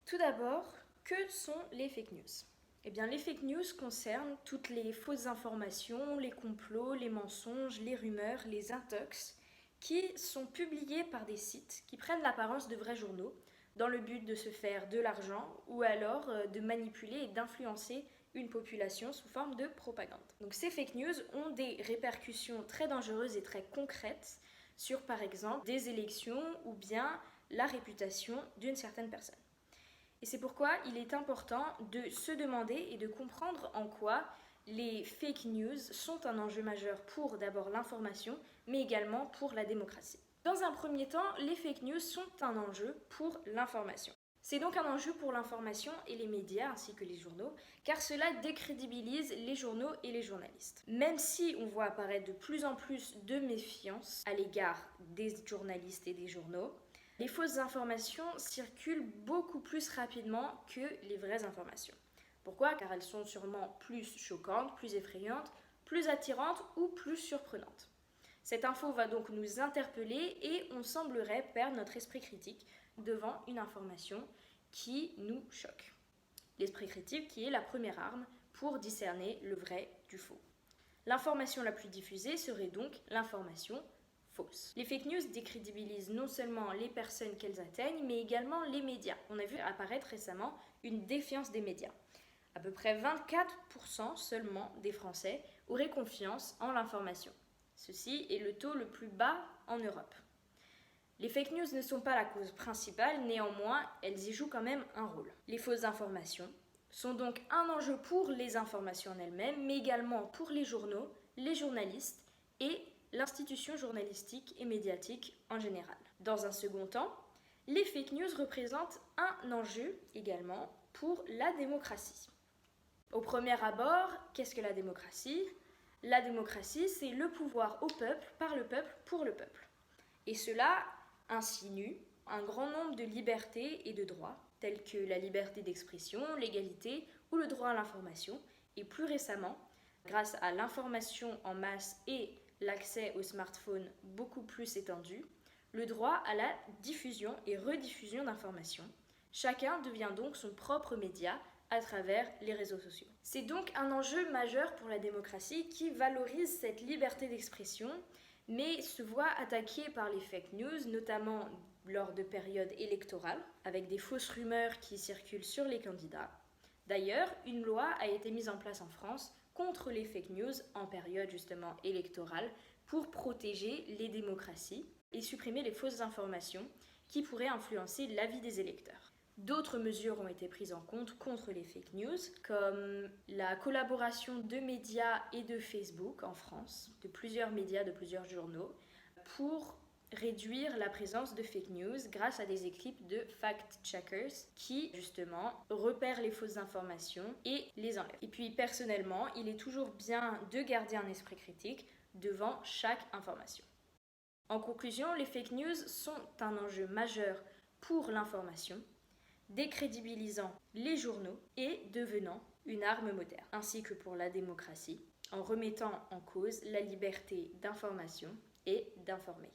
Tout d'abord, que sont les fake news? Eh bien, les fake news concernent toutes les fausses informations, les complots, les mensonges, les rumeurs, les intox qui sont publiés par des sites qui prennent l'apparence de vrais journaux dans le but de se faire de l'argent ou alors de manipuler et d'influencer une population sous forme de propagande. Donc ces fake news ont des répercussions très dangereuses et très concrètes sur par exemple des élections ou bien la réputation d'une certaine personne. Et c'est pourquoi il est important de se demander et de comprendre en quoi les fake news sont un enjeu majeur pour d'abord l'information, mais également pour la démocratie. Dans un premier temps, les fake news sont un enjeu pour l'information. C'est donc un enjeu pour l'information et les médias ainsi que les journaux, car cela décrédibilise les journaux et les journalistes. Même si on voit apparaître de plus en plus de méfiance à l'égard des journalistes et des journaux, les fausses informations circulent beaucoup plus rapidement que les vraies informations. Pourquoi? Car elles sont sûrement plus choquantes, plus effrayantes, plus attirantes ou plus surprenantes. Cette info va donc nous interpeller et on semblerait perdre notre esprit critique devant une information qui nous choque. L'esprit critique qui est la première arme pour discerner le vrai du faux. L'information la plus diffusée serait donc l'information fausse. Les fake news décrédibilisent non seulement les personnes qu'elles atteignent, mais également les médias. On a vu apparaître récemment une défiance des médias. À peu près 24% seulement des Français auraient confiance en l'information. Ceci est le taux le plus bas en Europe. Les fake news ne sont pas la cause principale, néanmoins, elles y jouent quand même un rôle. Les fausses informations sont donc un enjeu pour les informations en elles-mêmes, mais également pour les journaux, les journalistes et l'institution journalistique et médiatique en général. Dans un second temps, les fake news représentent un enjeu également pour la démocratie. Au premier abord, qu'est-ce que la démocratie? La démocratie, c'est le pouvoir au peuple, par le peuple, pour le peuple. Et cela insinue un grand nombre de libertés et de droits, tels que la liberté d'expression, l'égalité ou le droit à l'information, et plus récemment, grâce à l'information en masse et l'accès aux smartphones beaucoup plus étendu, le droit à la diffusion et rediffusion d'informations. Chacun devient donc son propre média à travers les réseaux sociaux. C'est donc un enjeu majeur pour la démocratie qui valorise cette liberté d'expression, mais se voit attaqué par les fake news, notamment lors de périodes électorales, avec des fausses rumeurs qui circulent sur les candidats. D'ailleurs, une loi a été mise en place en France contre les fake news en période justement électorale pour protéger les démocraties et supprimer les fausses informations qui pourraient influencer l'avis des électeurs. D'autres mesures ont été prises en compte contre les fake news, comme la collaboration de médias et de Facebook en France, de plusieurs médias, de plusieurs journaux, pour réduire la présence de fake news grâce à des équipes de fact-checkers qui, justement, repèrent les fausses informations et les enlèvent. Et puis, personnellement, il est toujours bien de garder un esprit critique devant chaque information. En conclusion, les fake news sont un enjeu majeur pour l'information, décrédibilisant les journaux et devenant une arme moderne, ainsi que pour la démocratie, en remettant en cause la liberté d'information et d'informer.